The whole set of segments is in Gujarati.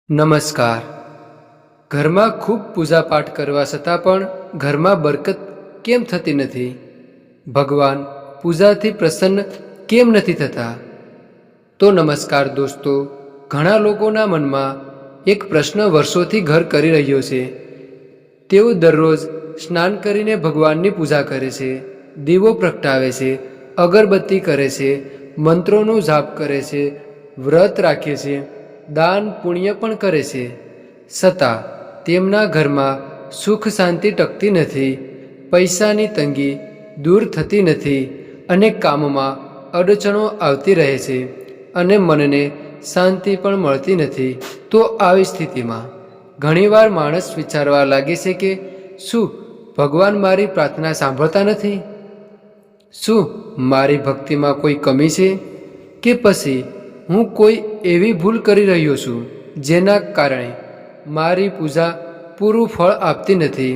નમસ્કાર। ઘરમાં ખૂબ પૂજાપાઠ કરવા છતાં પણ ઘરમાં બરકત કેમ થતી નથી? ભગવાન પૂજાથી પ્રસન્ન કેમ નથી થતા? તો નમસ્કાર દોસ્તો, ઘણા લોકોના મનમાં એક પ્રશ્ન વર્ષોથી ઘર કરી રહ્યો છે। તેઓ દરરોજ સ્નાન કરીને ભગવાનની પૂજા કરે છે, દીવો પ્રગટાવે છે, અગરબત્તી કરે છે, મંત્રોનો જાપ કરે છે, વ્રત રાખે છે, દાન પુણ્ય પણ કરે છે, છતાં તેમના ઘરમાં સુખ શાંતિ ટકતી નથી, પૈસાની તંગી દૂર થતી નથી અને કામમાં અડચણો આવતી રહે છે અને મનને શાંતિ પણ મળતી નથી। તો આવી સ્થિતિમાં ઘણીવાર માણસ વિચારવા લાગે છે કે શું ભગવાન મારી પ્રાર્થના સાંભળતા નથી? શું મારી ભક્તિમાં કોઈ કમી છે? કે પછી હું કોઈ એવી ભૂલ કરી રહ્યો છું જેના કારણે મારી પૂજા પૂરું ફળ આપતી નથી?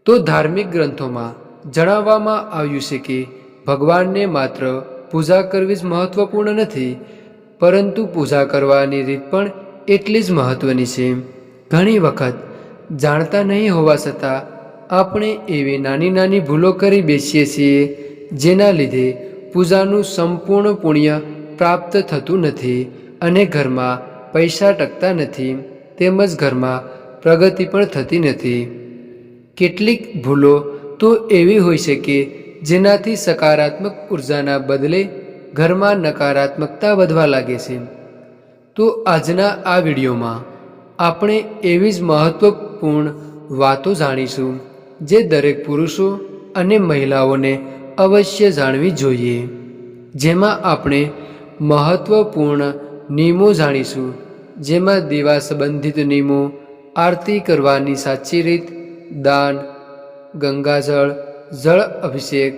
તો ધાર્મિક ગ્રંથોમાં જણાવવામાં આવ્યું છે કે ભગવાનને માત્ર પૂજા કરવી જ મહત્વપૂર્ણ નથી, પરંતુ પૂજા કરવાની રીત પણ એટલી જ મહત્વની છે। ઘણી વખત જાણતા નહીં હોવા છતાં આપણે એવી નાની નાની ભૂલો કરી બેસીએ છીએ જેના લીધે પૂજાનું સંપૂર્ણ પુણ્ય પ્રાપ્ત થતું નથી અને ઘરમાં પૈસા ટકતા નથી, તેમજ ઘરમાં પ્રગતિ પણ થતી નથી। કેટલીક ભૂલો તો એવી હોય છે કે જેનાથી સકારાત્મક ઉર્જાના બદલે ઘરમાં નકારાત્મકતા વધવા લાગે છે। તો આજના આ વિડીયોમાં આપણે એવી જ મહત્વપૂર્ણ વાતો જાણીશું જે દરેક પુરુષો અને મહિલાઓને અવશ્ય જાણવી જોઈએ। જેમાં આપણે મહત્વપૂર્ણ નિયમો જાણીશું, જેમાં દીવા સંબંધિત નિયમો, આરતી કરવાની સાચી રીત, દાન, ગંગાજળ, જળ અભિષેક,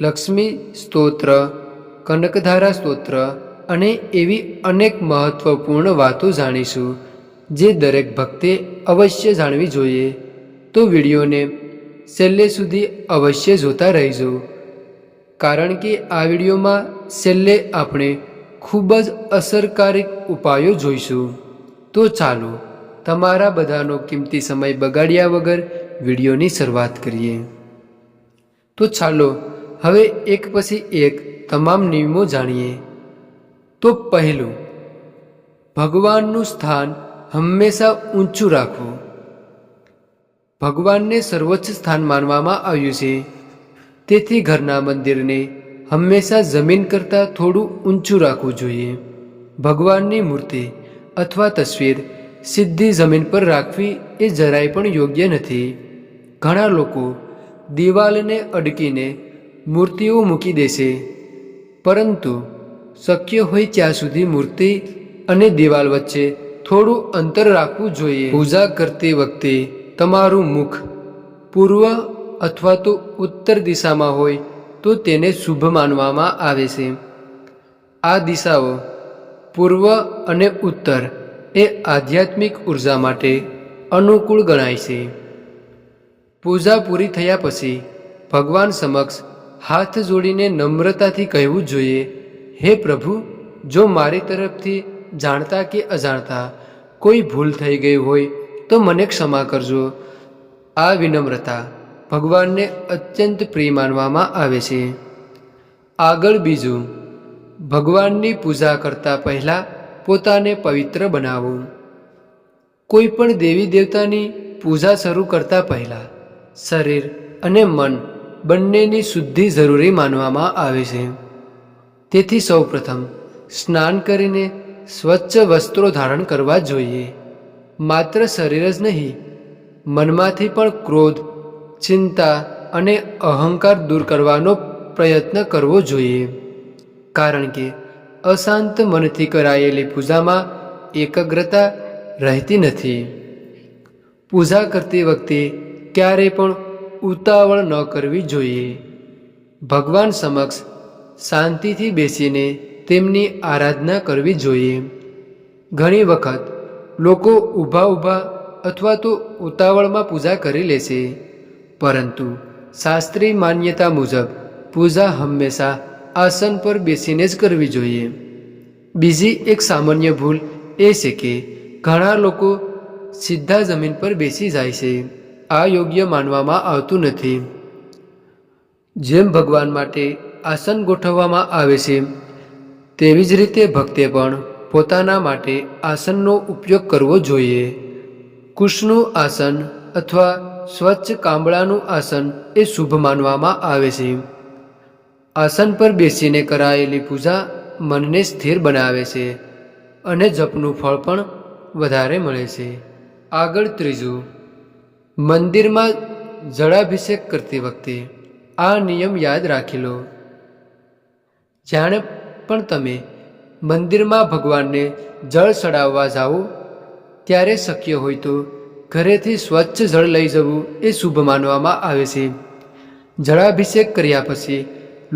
લક્ષ્મી સ્તોત્ર, કનકધારા સ્તોત્ર અને એવી અનેક મહત્વપૂર્ણ વાતો જાણીશું જે દરેક ભક્તે અવશ્ય જાણવી જોઈએ। તો વિડીયોને છેલ્લે સુધી અવશ્ય જોતા રહેજો, કારણ કે આ વિડીયોમાં છેલ્લે આપણે ખૂબ જ અસરકારક ઉપાયો જોઈશું। તો ચાલો તમારા બધાનો કિંમતી સમય બગાડ્યા વગર વિડીયોની શરૂઆત કરીએ। તો ચાલો હવે એક પછી એક તમામ નિયમો જાણીએ। તો પહેલું, ભગવાનનું સ્થાન હંમેશા ઊંચું રાખવું। ભગવાનને સર્વોચ્ચ સ્થાન માનવામાં આવ્યું છે, તેથી ઘરના મંદિરને હંમેશા જમીન કરતાં થોડું ઊંચું રાખવું જોઈએ। ભગવાનની મૂર્તિ અથવા તસવીર સીધી જમીન પર રાખવી એ જરાય પણ યોગ્ય નથી। ઘણા લોકો દિવાલને અડકીને મૂર્તિઓ મૂકી દેશે, પરંતુ શક્ય હોય ત્યાં સુધી મૂર્તિ અને દિવાલ વચ્ચે થોડું અંતર રાખવું જોઈએ। પૂજા કરતી વખતે તમારું મુખ પૂર્વ અથવા તો ઉત્તર દિશામાં હોય તો તેને શુભ માનવામાં આવે છે। આ દિશાઓ પૂર્વ અને ઉત્તર એ આધ્યાત્મિક ઉર્જા માટે અનુકૂળ ગણાય છે। પૂજા પૂરી થયા પછી ભગવાન સમક્ષ હાથ જોડીને નમ્રતાથી કહેવું જોઈએ, હે પ્રભુ, જો મારી તરફથી જાણતા કે અજાણતા કોઈ ભૂલ થઈ ગઈ હોય તો મને ક્ષમા કરજો। આ વિનમ્રતા ભગવાનને અત્યંત પ્રિય માનવામાં આવે છે। આગળ બીજું, ભગવાનની પૂજા કરતા પહેલાં પોતાને પવિત્ર બનાવો। કોઈ પણ દેવી દેવતાની પૂજા શરૂ કરતા પહેલાં શરીર અને મન બંનેની શુદ્ધિ જરૂરી માનવામાં આવે છે। તેથી સૌપ્રથમ સ્નાન કરીને સ્વચ્છ વસ્ત્રો ધારણ કરવા જોઈએ। માત્ર શરીર જ નહીં, મનમાંથી પણ ક્રોધ, ચિંતા અને અહંકાર દૂર કરવાનો પ્રયત્ન કરવો જોઈએ, કારણ કે અશાંત મનથી કરાયેલી પૂજામાં એકાગ્રતા રહેતી નથી। પૂજા કરતી વખતે ક્યારેય પણ ઉતાવળ ન કરવી જોઈએ। ભગવાન સમક્ષ શાંતિથી બેસીને તેમની આરાધના કરવી જોઈએ। ઘણી વખત લોકો ઊભા ઊભા અથવા તો ઉતાવળમાં પૂજા કરી લે છે, પરંતુ શાસ્ત્રીય માન્યતા મુજબ પૂજા હંમેશા આસન પર બેસીને જ કરવી જોઈએ। બીજી એક સામાન્ય ભૂલ એ છે કે ઘણા લોકો સીધા જમીન પર બેસી જાય છે. આ યોગ્ય માનવામાં આવતું નથી. જેમ ભગવાન માટે આસન ગોઠવવામાં આવે છે, તેવી જ રીતે ભક્તે પણ પોતાના માટે આસનનો ઉપયોગ કરવો જોઈએ. કુશનું આસન અથવા સ્વચ્છ કાંબળાનું આસન એ શુભ માનવામાં આવે છે. આસન પર બેસીને કરાયેલી પૂજા મનને સ્થિર બનાવે છે અને જપનું ફળ પણ વધારે મળે છે. આગળ ત્રીજું, મંદિરમાં જળાભિષેક કરતી વખતે આ નિયમ યાદ રાખી લો. જાણે પણ તમે મંદિરમાં ભગવાનને જળ ચડાવવા જાઓ ત્યારે શક્ય હોય તો ઘરેથી સ્વચ્છ જળ લઈ જવું એ શુભ માનવામાં આવે છે. જળાભિષેક કર્યા પછી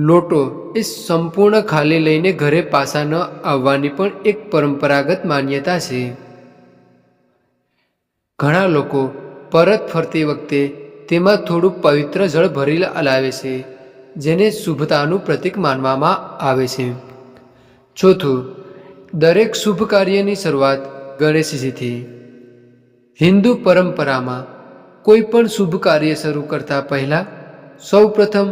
લોટો એ સંપૂર્ણ ખાલી લઈને ઘરે પાછા ન આવવાની પણ એક પરંપરાગત માન્યતા છે. ઘણા લોકો પરત ફરતી વખતે તેમાં થોડું પવિત્ર જળ ભરી લાવે છે, જેને શુભતાનું પ્રતીક માનવામાં આવે છે. ચોથું, દરેક શુભ કાર્યની શરૂઆત ગણેશજીથી. હિન્દુ પરંપરામાં કોઈ પણ શુભ કાર્ય શરૂ કરતા પહેલાં સૌ પ્રથમ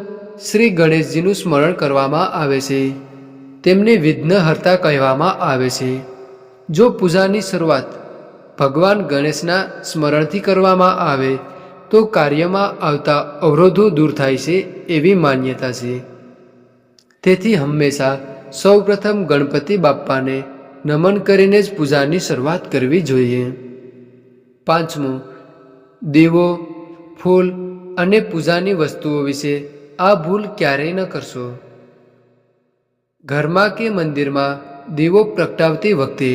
શ્રી ગણેશજીનું સ્મરણ કરવામાં આવે છે. તેમને વિઘ્નહર્તા કહેવામાં આવે છે. જો પૂજાની શરૂઆત ભગવાન ગણેશના સ્મરણથી કરવામાં આવે તો કાર્યમાં આવતા અવરોધો દૂર થાય છે એવી માન્યતા છે. તેથી હંમેશા સૌ પ્રથમ ગણપતિ બાપ્પાને નમન કરીને જ પૂજાની શરૂઆત કરવી જોઈએ. પાંચમું, દીવો, ફૂલ અને પૂજાની વસ્તુઓ વિશે આ ભૂલ ક્યારેય ન કરશો. ઘરમાં કે મંદિરમાં દીવો પ્રગટાવતી વખતે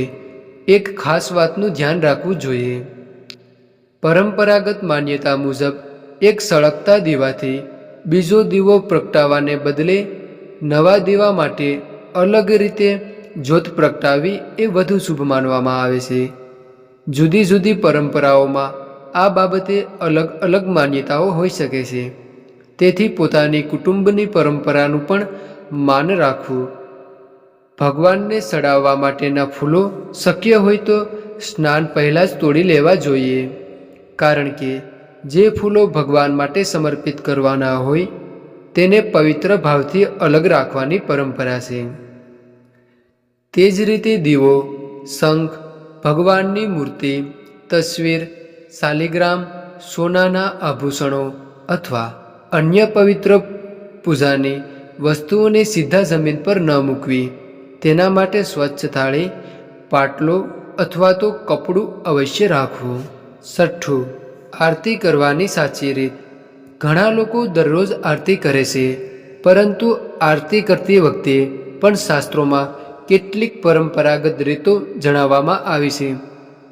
એક ખાસ વાતનું ધ્યાન રાખવું જોઈએ. પરંપરાગત માન્યતા મુજબ એક સળગતા દીવાથી બીજો દીવો પ્રગટાવવાને બદલે નવા દીવા માટે અલગ રીતે જ્યોત પ્રગટાવવી એ વધુ શુભ માનવામાં આવે છે. જુદી જુદી પરંપરાઓમાં આ બાબતે અલગ અલગ માન્યતાઓ હોઈ શકે છે. તેથી પોતાની કુટુંબની પરંપરાનું પણ માન રાખવું. ભગવાનને ચડાવવા માટેના ફૂલો શક્ય હોય તો સ્નાન પહેલાં જ તોડી લેવા જોઈએ, કારણ કે જે ફૂલો ભગવાન માટે સમર્પિત કરવાના હોય તેને પવિત્ર ભાવથી અલગ રાખવાની પરંપરા છે. તે જ રીતે દીવો, શંખ, ભગવાનની મૂર્તિ, તસવીર, શાલિગ્રામ, સોનાના આભૂષણો અથવા અન્ય પવિત્ર પૂજાની વસ્તુઓને સીધા જમીન પર ન મૂકવી. તેના માટે સ્વચ્છ થાળી, પાટલો અથવા તો કપડું અવશ્ય રાખવું. છઠ્ઠું, આરતી કરવાની સાચી રીત. ઘણા લોકો દરરોજ આરતી કરે છે, પરંતુ આરતી કરતી વખતે પણ શાસ્ત્રોમાં કેટલીક પરંપરાગત રીતો જણાવવામાં આવી છે.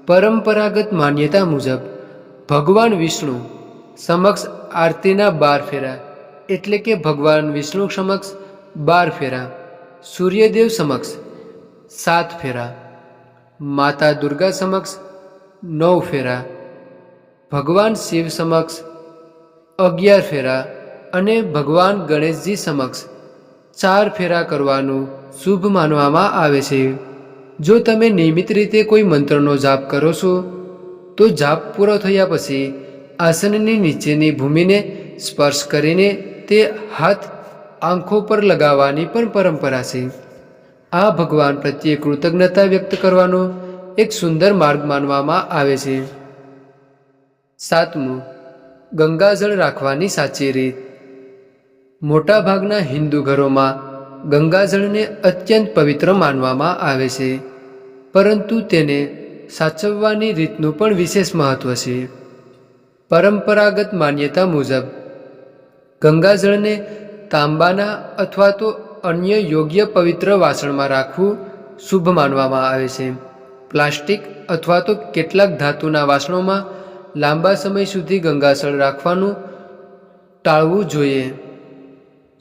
પરંપરાગત માન્યતા મુજબ ભગવાન વિષ્ણુ સમક્ષ આરતીના 12 ફેરા એટલે કે ભગવાન વિષ્ણુ સમક્ષ 12 ફેરા, સૂર્યદેવ સમક્ષ 7 ફેરા, માતા દુર્ગા સમક્ષ 9 ફેરા, ભગવાન શિવ સમક્ષ 11 ફેરા અને ભગવાન ગણેશજી સમક્ષ 4 ફેરા કરવાનું શુભ માનવામાં આવે છે. જો તમે નિયમિત રીતે કોઈ મંત્રનો જાપ કરો છો તો જાપ પૂરો થયા પછી આસનની નીચેની ભૂમિને સ્પર્શ કરીને તે હાથ આંખો પર લગાવવાની પણ પરંપરા છે. આ ભગવાન પ્રત્યે કૃતજ્ઞતા વ્યક્ત કરવાનો એક સુંદર માર્ગ માનવામાં આવે છે. સાતમું, ગંગાજળ રાખવાની સાચી રીત. મોટાભાગના હિન્દુ ઘરોમાં ગંગાજળને અત્યંત પવિત્ર માનવામાં આવે છે, પરંતુ તેને સાચવવાની રીતનું પણ વિશેષ મહત્વ છે. પરંપરાગત માન્યતા મુજબ ગંગાજળને તાંબાના અથવા તો અન્ય યોગ્ય પવિત્ર વાસણમાં રાખવું શુભ માનવામાં આવે છે. પ્લાસ્ટિક અથવા તો કેટલાક ધાતુના વાસણોમાં લાંબા સમય સુધી ગંગાજળ રાખવાનું ટાળવું જોઈએ.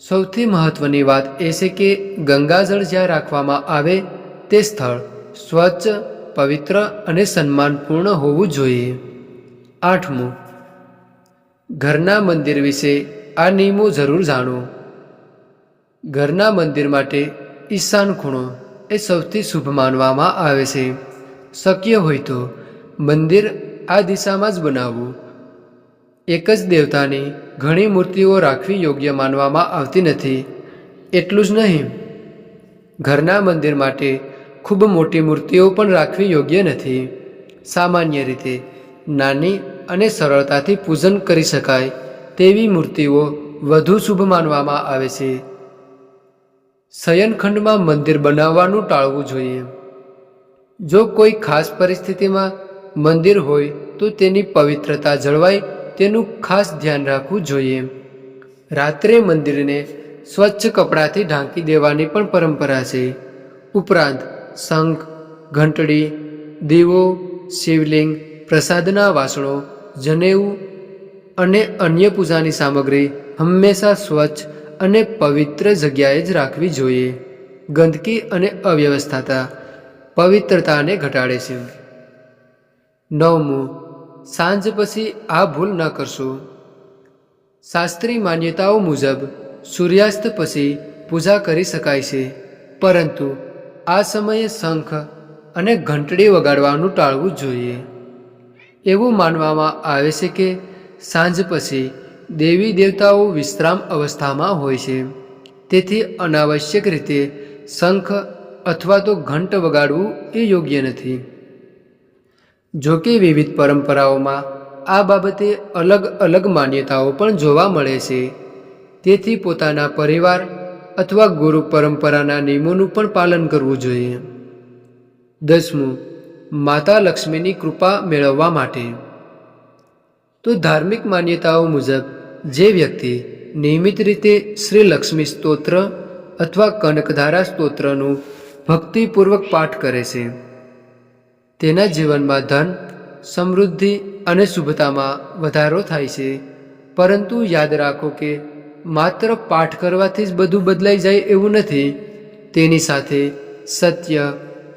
સૌથી મહત્વની વાત એ છે કે ગંગાજળ જ્યાં રાખવામાં આવે તે સ્થળ સ્વચ્છ, પવિત્ર અને સન્માનપૂર્ણ હોવું જોઈએ. આઠમું, ઘરના મંદિર વિશે આ નિયમો જરૂર જાણો. ઘરના મંદિર માટે ઈશાન ખૂણો એ સૌથી શુભ માનવામાં આવે છે. શક્ય હોય તો મંદિર આ દિશામાં જ બનાવવું. એક જ દેવતાની ઘણી મૂર્તિઓ રાખવી યોગ્ય માનવામાં આવતી નથી. એટલું જ નહીં, ઘરના મંદિર માટે ખૂબ મોટી મૂર્તિઓ પણ રાખવી યોગ્ય નથી. સામાન્ય રીતે નાની અને સરળતાથી પૂજન કરી શકાય તેવી મૂર્તિઓ વધુ શુભ માનવામાં આવે છે. શયનખંડમાં મંદિર બનાવવાનું ટાળવું જોઈએ. જો કોઈ ખાસ પરિસ્થિતિમાં મંદિર હોય તો તેની પવિત્રતા જળવાય તેનું ખાસ ધ્યાન રાખવું જોઈએ. રાત્રે મંદિરને સ્વચ્છ કપડાથી ઢાંકી દેવાની પણ પરંપરા છે. ઉપરાંત શંખ, ઘંટડી, દીવો, શિવલિંગ, પ્રસાદના વાસણો, જનેવું અને અન્ય પૂજાની સામગ્રી હંમેશા સ્વચ્છ અને પવિત્ર જગ્યાએ જ રાખવી જોઈએ. ગંદકી અને અવ્યવસ્થાતા પવિત્રતાને ઘટાડે છે. 9. સાંજ પછી આ ભૂલ ન કરશો. શાસ્ત્રીય માન્યતાઓ મુજબ સૂર્યાસ્ત પછી પૂજા કરી શકાય છે, પરંતુ આ સમયે શંખ અને ઘંટડી વગાડવાનું ટાળવું જોઈએ. એવું માનવામાં આવે છે કે સાંજ પછી દેવી દેવતાઓ વિશ્રામ અવસ્થામાં હોય છે, તેથી અનાવશ્યક રીતે શંખ અથવા તો ઘંટ વગાડવું એ યોગ્ય નથી. જો કે વિવિધ પરંપરાઓમાં આ બાબતે અલગ અલગ માન્યતાઓ પણ જોવા મળે છે, તેથી પોતાના પરિવાર અથવા ગુરુ પરંપરાના નિયમોનું પણ પાલન કરવું જોઈએ. 10. માતા લક્ષ્મીની કૃપા મેળવવા માટે. તો ધાર્મિક માન્યતાઓ મુજબ જે વ્યક્તિ નિયમિત રીતે શ્રી લક્ષ્મી સ્તોત્ર અથવા કનકધારા સ્તોત્રનું ભક્તિપૂર્વક પાઠ કરે છે, તેના જીવનમાં ધન, સમૃદ્ધિ અને શુભતામાં વધારો થાય છે. પરંતુ યાદ રાખો કે માત્ર પાઠ કરવાથી જ બધું બદલાઈ જાય એવું નથી. તેની સાથે સત્ય,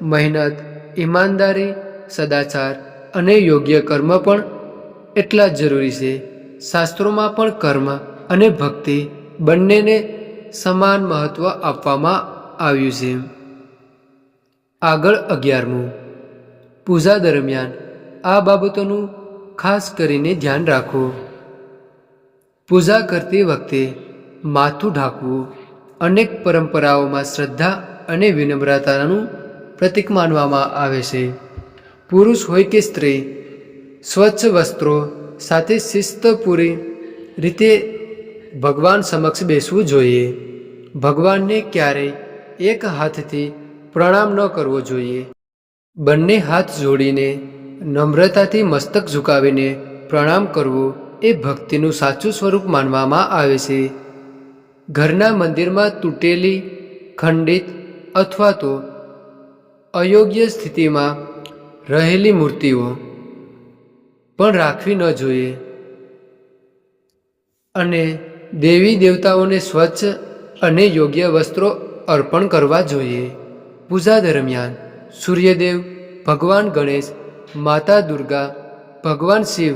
મહેનત, ઈમાનદારી, સદાચાર અને યોગ્ય કર્મ પણ એટલા જ જરૂરી છે. શાસ્ત્રોમાં પણ કર્મ અને ભક્તિ બંનેને સમાન મહત્વ આપવામાં આવ્યું છે. આગળ 11. પૂજા દરમિયાન આ બાબતોનું ખાસ કરીને ધ્યાન રાખો. પૂજા કરતી વખતે માથું ઢાંકવું અનેક પરંપરાઓમાં શ્રદ્ધા અને વિનમ્રતાનું પ્રતીક માનવામાં આવે છે. પુરુષ હોય કે સ્ત્રી, સ્વચ્છ વસ્ત્રો સાથે શિસ્તપૂરી રીતે ભગવાન સમક્ષ બેસવું જોઈએ. ભગવાનને ક્યારેય એક હાથથી પ્રણામ ન કરવો જોઈએ. બંને હાથ જોડીને નમ્રતાથી મસ્તક ઝુકાવીને પ્રણામ કરવું એ ભક્તિનું સાચું સ્વરૂપ માનવામાં આવે છે. ઘરના મંદિરમાં તૂટેલી, ખંડિત અથવા તો અયોગ્ય સ્થિતિમાં રહેલી મૂર્તિઓ પણ રાખવી ન જોઈએ અને દેવી દેવતાઓને સ્વચ્છ અને યોગ્ય વસ્ત્રો અર્પણ કરવા જોઈએ. પૂજા દરમિયાન સૂર્યદેવ, ભગવાન ગણેશ, માતા દુર્ગા, ભગવાન શિવ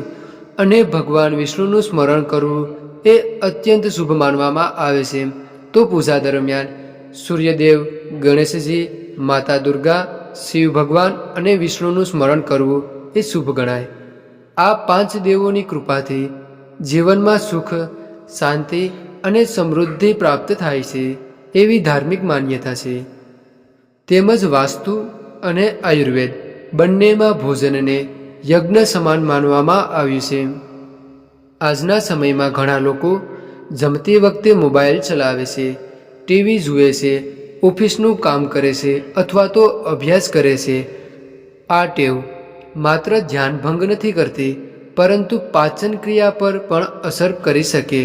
અને ભગવાન વિષ્ણુનું સ્મરણ કરવું એ અત્યંત શુભ માનવામાં આવે છે. તો પૂજા દરમિયાન સૂર્યદેવ, ગણેશજી, માતા દુર્ગા, શિવ ભગવાન અને વિષ્ણુનું સ્મરણ કરવું એ શુભ ગણાય. આ 5 દેવોની કૃપાથી જીવનમાં સુખ, શાંતિ અને સમૃદ્ધિ પ્રાપ્ત થાય છે એવી ધાર્મિક માન્યતા છે. તેમજ વાસ્તુ અને આયુર્વેદ બંનેમાં ભોજનને યજ્ઞ સમાન માનવામાં આવ્યું છે. આજના સમયમાં ઘણા લોકો જમતી વખતે મોબાઈલ ચલાવે છે, ટીવી જુએ છે, ઓફિસનું કામ કરે છે અથવા તો અભ્યાસ કરે છે. આ ટેવ માત્ર ધ્યાન ભંગ નથી કરતી, પરંતુ પાચન ક્રિયા પર પણ અસર કરી શકે.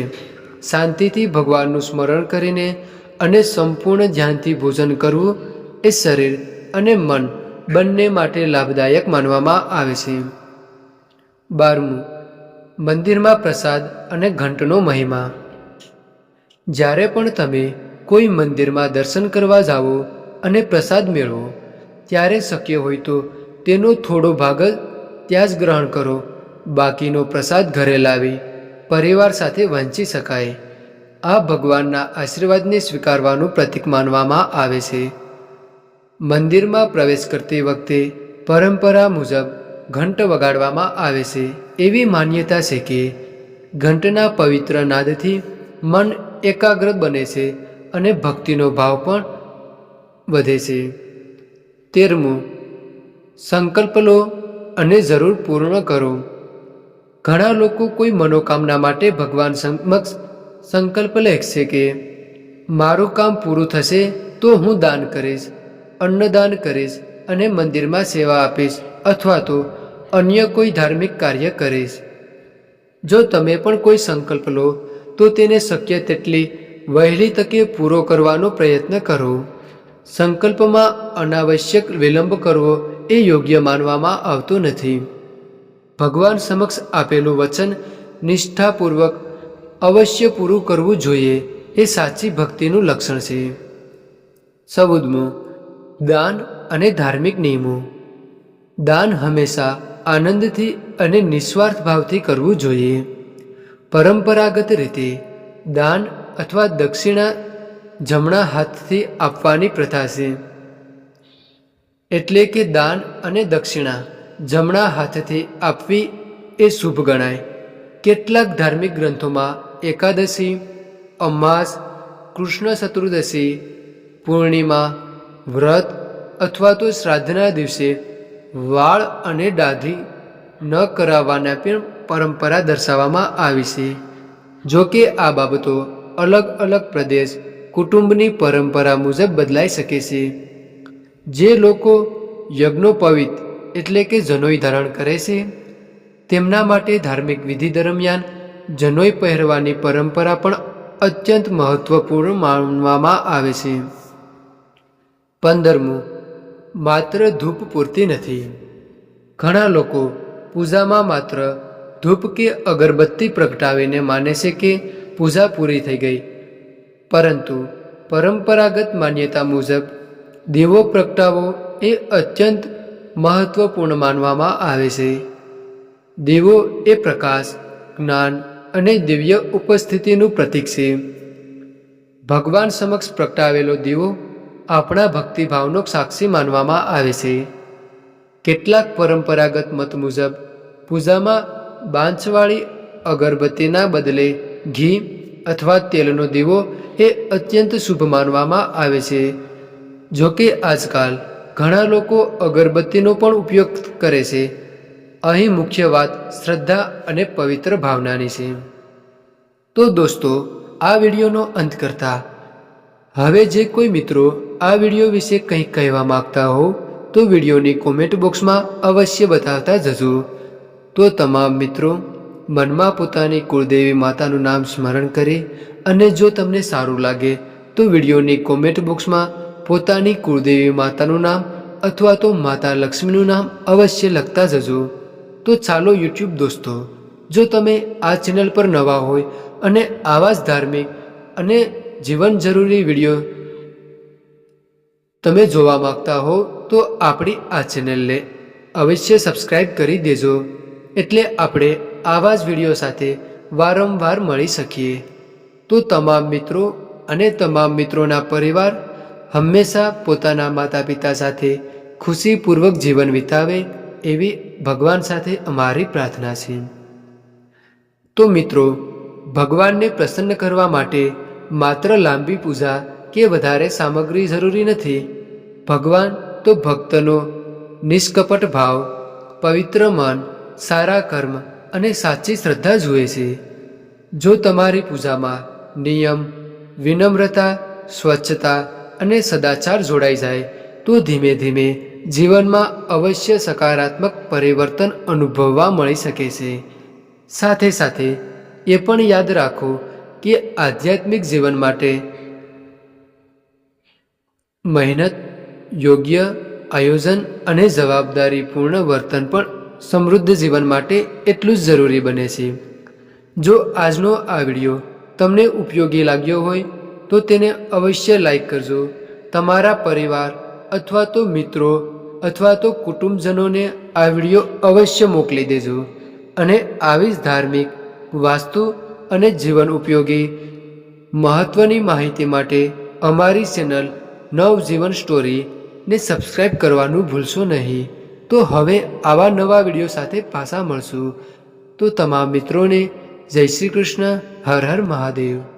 શાંતિથી ભગવાનનું સ્મરણ કરીને અને સંપૂર્ણ ધ્યાનથી ભોજન કરવું એ શરીર અને મન બંને માટે લાભદાયક માનવામાં આવે છે. 12. મંદિરમાં પ્રસાદ અને ઘંટનો મહિમા. જ્યારે પણ તમે કોઈ મંદિરમાં દર્શન કરવા જાઓ અને પ્રસાદ મેળવો, ત્યારે શક્ય હોય તો તેનો થોડો ભાગ ત્યાં જ ગ્રહણ કરો. બાકીનો પ્રસાદ ઘરે લાવી પરિવાર સાથે વહેંચી શકાય. આ ભગવાનના આશીર્વાદને સ્વીકારવાનું પ્રતીક માનવામાં આવે છે. મંદિરમાં પ્રવેશ કરતી વખતે પરંપરા મુજબ ઘંટ વગાડવામાં આવે છે. એવી માન્યતા છે કે ઘંટના પવિત્ર નાદથી મન એકાગ્ર બને છે અને ભક્તિનો ભાવ પણ વધે છે. 13મું, સંકલ્પ લો અને જરૂર પૂર્ણ કરો. ઘણા લોકો કોઈ મનોકામના માટે ભગવાન સમક્ષ સંકલ્પ લે છે કે મારું કામ પૂરું થશે તો હું દાન કરીશ, અન્નદાન કરીશ અને મંદિરમાં સેવા આપીશ અથવા તો અન્ય કોઈ ધાર્મિક કાર્ય કરીશ. જો તમે પણ કોઈ સંકલ્પ લો તો તેને શક્ય તેટલી વહેલી તકે પૂરો કરવાનો પ્રયત્ન કરો. સંકલ્પમાં અનાવશ્યક વિલંબ કરવો એ યોગ્ય માનવામાં આવતું નથી. ભગવાન સમક્ષ આપેલું વચન નિષ્ઠાપૂર્વક અવશ્ય પૂરું કરવું જોઈએ એ સાચી ભક્તિનું લક્ષણ છે. 14મું, દાન અને ધાર્મિક નિયમો. દાન હંમેશા આનંદથી અને નિસ્વાર્થ ભાવથી કરવું જોઈએ. પરંપરાગત રીતે દાન અથવા દક્ષિણા જમણા હાથથી આપવાની પ્રથા છે. એટલે કે દાન અને દક્ષિણા જમણા હાથથી આપવી એ શુભ ગણાય. કેટલાક ધાર્મિક ગ્રંથોમાં એકાદશી, અમાસ, કૃષ્ણ ચતુર્દશી, પૂર્ણિમા, વ્રત અથવા તો શ્રાદ્ધના દિવસે વાળ અને દાઢી ન કરાવવાના પણ પરંપરા દર્શાવવામાં આવી છે. જો કે આ બાબતો અલગ અલગ પ્રદેશ, કુટુંબની પરંપરા મુજબ બદલાઈ શકે છે. જે લોકો યજ્ઞોપવિત એટલે કે જનોઈ ધારણ કરે છે તેમના માટે ધાર્મિક વિધિ દરમિયાન જનોઈ પહેરવાની પરંપરા પણ અત્યંત મહત્વપૂર્ણ માનવામાં આવે છે. 15મું, માત્ર ધૂપ પૂરતી નથી. ઘણા લોકો પૂજામાં માત્ર ધૂપ કે અગરબત્તી પ્રગટાવીને માને છે કે પૂજા પૂરી થઈ ગઈ. પરંતુ પરંપરાગત માન્યતા મુજબ દીવો પ્રગટાવવો એ અત્યંત મહત્વપૂર્ણ માનવામાં આવે છે. દીવો એ પ્રકાશ, જ્ઞાન અને દિવ્ય ઉપસ્થિતિનું પ્રતીક છે. ભગવાન સમક્ષ પ્રગટાવેલો દીવો આપણા ભક્તિભાવનો સાક્ષી માનવામાં આવે છે. કેટલાક પરંપરાગત મત મુજબ પૂજામાં બાંચવાળી અગરબત્તીના બદલે ઘી અથવા તેલનો દીવો એ અત્યંત શુભ માનવામાં આવે છે. જો કે આજકાલ ઘણા લોકો અગરબત્તીનો પણ ઉપયોગ કરે છે. અહીં મુખ્ય વાત શ્રદ્ધા અને પવિત્ર ભાવનાની છે. તો દોસ્તો, આ વિડીયોનો અંત કરતા હવે જે કોઈ મિત્રો આ વિડીયો વિશે કંઈક કહેવા માગતા હો તો વિડીયોની કોમેન્ટ બોક્સમાં અવશ્ય બતાવતા જજો. તો તમામ મિત્રો મનમાં પોતાની કુળદેવી માતાનું નામ સ્મરણ કરે અને જો તમને સારું લાગે તો વિડીયોની કોમેન્ટ બોક્સમાં પોતાની કુળદેવી માતાનું નામ અથવા તો માતા લક્ષ્મીનું નામ અવશ્ય લખતા જજો. તો ચાલો યુટ્યુબ દોસ્તો, જો તમે આ ચેનલ પર નવા હોય અને આવા જ ધાર્મિક અને જીવન જરૂરી વિડીયો તમે જોવા માંગતા હો તો આપણી આ ચેનલને અવશ્ય સબસ્ક્રાઈબ કરી દેજો, એટલે આપણે આવા જ વિડીયો સાથે વારંવાર મળી શકીએ. તો તમામ મિત્રો અને તમામ મિત્રોના પરિવાર હંમેશા પોતાના માતા પિતા સાથે ખુશીપૂર્વક જીવન વિતાવે એવી ભગવાન સાથે અમારી પ્રાર્થના છે. તો મિત્રો, ભગવાનને પ્રસન્ન કરવા માટે માત્ર લાંબી પૂજા કે વધારે સામગ્રી જરૂરી નથી. ભગવાન તો ભક્તનો નિષ્કપટ ભાવ, પવિત્ર મન, સારા કર્મ અને સાચી શ્રદ્ધા જુએ છે. જો તમારી પૂજામાં નિયમ, વિનમ્રતા, સ્વચ્છતા અને સદાચાર જોડાઈ જાય તો ધીમે ધીમે જીવનમાં અવશ્ય સકારાત્મક પરિવર્તન અનુભવવા મળી શકે છે. સાથે સાથે એ પણ યાદ રાખો કે આધ્યાત્મિક જીવન માટે મહેનત, યોગ્ય આયોજન અને જવાબદારીપૂર્ણ વર્તન પણ સમૃદ્ધ જીવન માટે એટલું જ જરૂરી બને છે. જો આજનો આ વિડીયો તમને ઉપયોગી લાગ્યો હોય તો તેને અવશ્ય લાઈક કરજો. તમારા પરિવાર અથવા તો મિત્રો અથવા તો કુટુંબજનોને આ વિડીયો અવશ્ય મોકલી દેજો. અને આવી જ ધાર્મિક, વાસ્તુ અને જીવન ઉપયોગી મહત્ત્વની માહિતી માટે અમારી ચેનલ નવજીવન સ્ટોરીને સબસ્ક્રાઈબ કરવાનું ભૂલશો નહીં. તો હવે આવા નવા વિડીયો સાથે પાછા મળશું. તો તમામ મિત્રોને જય શ્રી કૃષ્ણ. હર હર મહાદેવ.